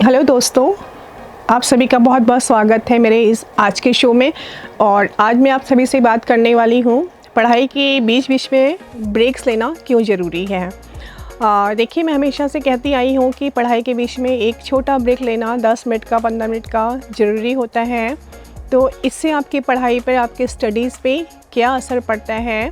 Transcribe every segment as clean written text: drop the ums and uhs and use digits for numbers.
Hello दोस्तों, आप सभी का बहुत बहुत स्वागत है मेरे इस आज के शो में। और आज मैं आप सभी से बात करने वाली हूँ पढ़ाई के बीच बीच में ब्रेक्स लेना क्यों ज़रूरी है। देखिए, मैं हमेशा से कहती आई हूँ कि पढ़ाई के बीच में एक छोटा ब्रेक लेना 10 मिनट का 15 मिनट का ज़रूरी होता है। तो इससे आपकी पढ़ाई पर, आपके स्टडीज़ पे क्या असर पड़ता है,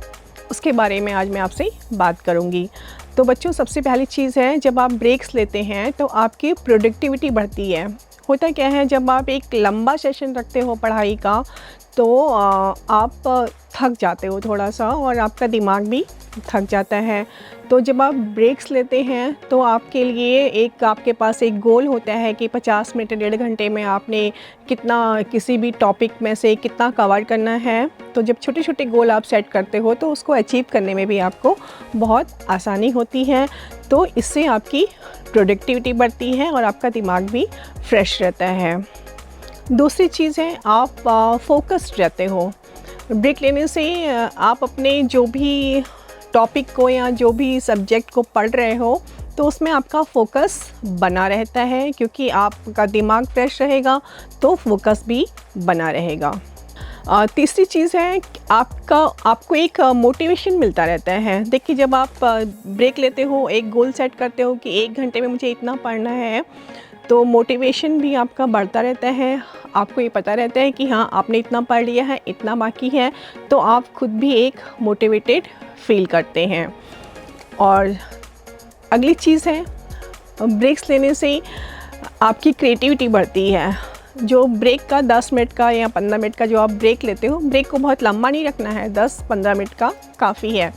उसके बारे में आज मैं आपसे बात करूँगी। तो बच्चों, सबसे पहली चीज़ है, जब आप ब्रेक्स लेते हैं तो आपकी प्रोडक्टिविटी बढ़ती है। होता क्या है, जब आप एक लंबा सेशन रखते हो पढ़ाई का तो आप थक जाते हो थोड़ा सा और आपका दिमाग भी थक जाता है। तो जब आप ब्रेक्स लेते हैं तो आपके लिए आपके पास एक गोल होता है कि 50 मिनट डेढ़ घंटे में आपने कितना, किसी भी टॉपिक में से कितना कवर करना है। तो जब छोटे छोटे गोल आप सेट करते हो तो उसको अचीव करने में भी आपको बहुत आसानी होती है। तो इससे आपकी प्रोडक्टिविटी बढ़ती है और आपका दिमाग भी फ्रेश रहता है। दूसरी चीज़ है, आप फोकस्ड रहते हो। ब्रेक लेने से आप अपने जो भी टॉपिक को या जो भी सब्जेक्ट को पढ़ रहे हो तो उसमें आपका फोकस बना रहता है, क्योंकि आपका दिमाग फ्रेश रहेगा तो फोकस भी बना रहेगा। तीसरी चीज़ है, आपको एक मोटिवेशन मिलता रहता है। देखिए, जब आप ब्रेक लेते हो, एक गोल सेट करते हो कि 1 घंटे में मुझे इतना पढ़ना है, तो मोटिवेशन भी आपका बढ़ता रहता है। आपको ये पता रहता है कि हाँ, आपने इतना पढ़ लिया है, इतना बाकी है, तो आप खुद भी एक मोटिवेटेड फील करते हैं। और अगली चीज़ है, ब्रेक्स लेने से आपकी क्रिएटिविटी बढ़ती है। जो ब्रेक का 10 मिनट का या 15 मिनट का जो आप ब्रेक लेते हो, ब्रेक को बहुत लंबा नहीं रखना है, 10-15 मिनट का काफ़ी है।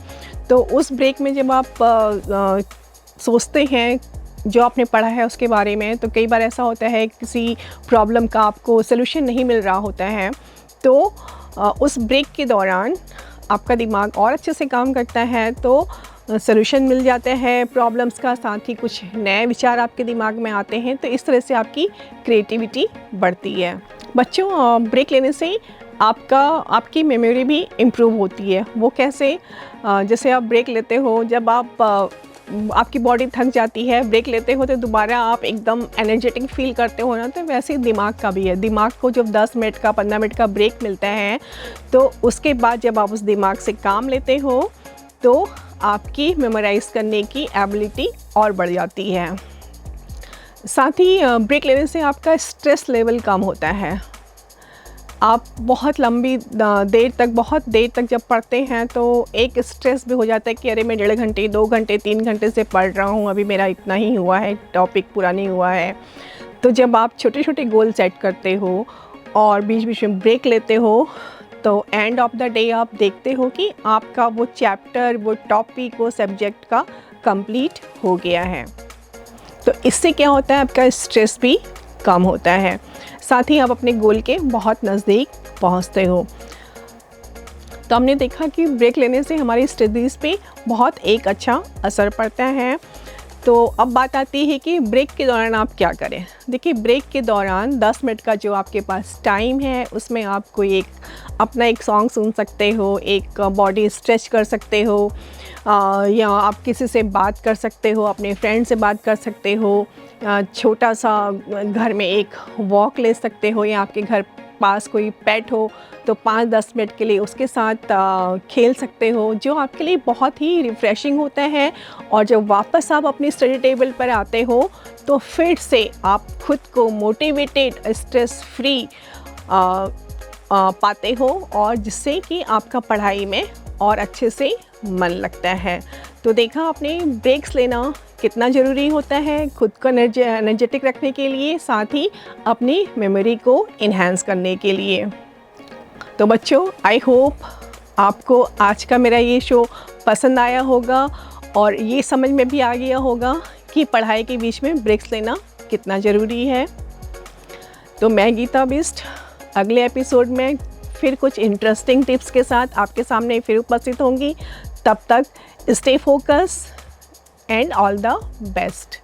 तो उस ब्रेक में जब आप सोचते हैं जो आपने पढ़ा है उसके बारे में, तो कई बार ऐसा होता है किसी प्रॉब्लम का आपको सलूशन नहीं मिल रहा होता है, तो उस ब्रेक के दौरान आपका दिमाग और अच्छे से काम करता है, तो सलूशन मिल जाता है प्रॉब्लम्स का, साथ ही कुछ नए विचार आपके दिमाग में आते हैं। तो इस तरह से आपकी क्रिएटिविटी बढ़ती है। बच्चों, ब्रेक लेने से आपकी मेमोरी भी इम्प्रूव होती है। वो कैसे? जैसे आप ब्रेक लेते हो, जब आपकी बॉडी थक जाती है, ब्रेक लेते हो तो दोबारा आप एकदम एनर्जेटिक फील करते हो ना, तो वैसे ही दिमाग का भी है। दिमाग को जब 10 मिनट का 15 मिनट का ब्रेक मिलता है तो उसके बाद जब आप उस दिमाग से काम लेते हो तो आपकी मेमोराइज़ करने की एबिलिटी और बढ़ जाती है। साथ ही ब्रेक लेने से आपका स्ट्रेस लेवल कम होता है। आप बहुत देर तक जब पढ़ते हैं तो एक स्ट्रेस भी हो जाता है कि अरे, मैं 1.5 घंटे 2 घंटे 3 घंटे से पढ़ रहा हूँ, अभी मेरा इतना ही हुआ है, टॉपिक पूरा नहीं हुआ है। तो जब आप छोटे छोटे गोल सेट करते हो और बीच बीच में ब्रेक लेते हो, तो एंड ऑफ द डे आप देखते हो कि आपका वो चैप्टर, वो टॉपिक, वो सब्जेक्ट का कंप्लीट हो गया है। तो इससे क्या होता है, आपका स्ट्रेस भी कम होता है, साथ ही आप अपने गोल के बहुत नज़दीक पहुंचते हो। तो हमने देखा कि ब्रेक लेने से हमारी स्टडीज़ पे बहुत एक अच्छा असर पड़ता है। तो अब बात आती है कि ब्रेक के दौरान आप क्या करें। देखिए, ब्रेक के दौरान 10 मिनट का जो आपके पास टाइम है, उसमें आप कोई अपना एक सॉन्ग सुन सकते हो, एक बॉडी स्ट्रेच कर सकते हो, या आप किसी से बात कर सकते हो, अपने फ्रेंड से बात कर सकते हो, छोटा सा घर में एक वॉक ले सकते हो, या आपके घर पास कोई पेट हो तो 5-10 मिनट के लिए उसके साथ खेल सकते हो, जो आपके लिए बहुत ही रिफ़्रेशिंग होता है। और जब वापस आप अपनी स्टडी टेबल पर आते हो तो फिर से आप खुद को मोटिवेटेड, स्ट्रेस फ्री पाते हो, और जिससे कि आपका पढ़ाई में और अच्छे से मन लगता है। तो देखा आपने, ब्रेक्स लेना कितना ज़रूरी होता है खुद को एनर्जेटिक रखने के लिए, साथ ही अपनी मेमोरी को इन्हांस करने के लिए। तो बच्चों, आई होप आपको आज का मेरा ये शो पसंद आया होगा और ये समझ में भी आ गया होगा कि पढ़ाई के बीच में ब्रेक्स लेना कितना ज़रूरी है। तो मैं गीता बिष्ट अगले एपिसोड में फिर कुछ इंटरेस्टिंग टिप्स के साथ आपके सामने फिर उपस्थित होंगी। तब तक stay focus and all the best.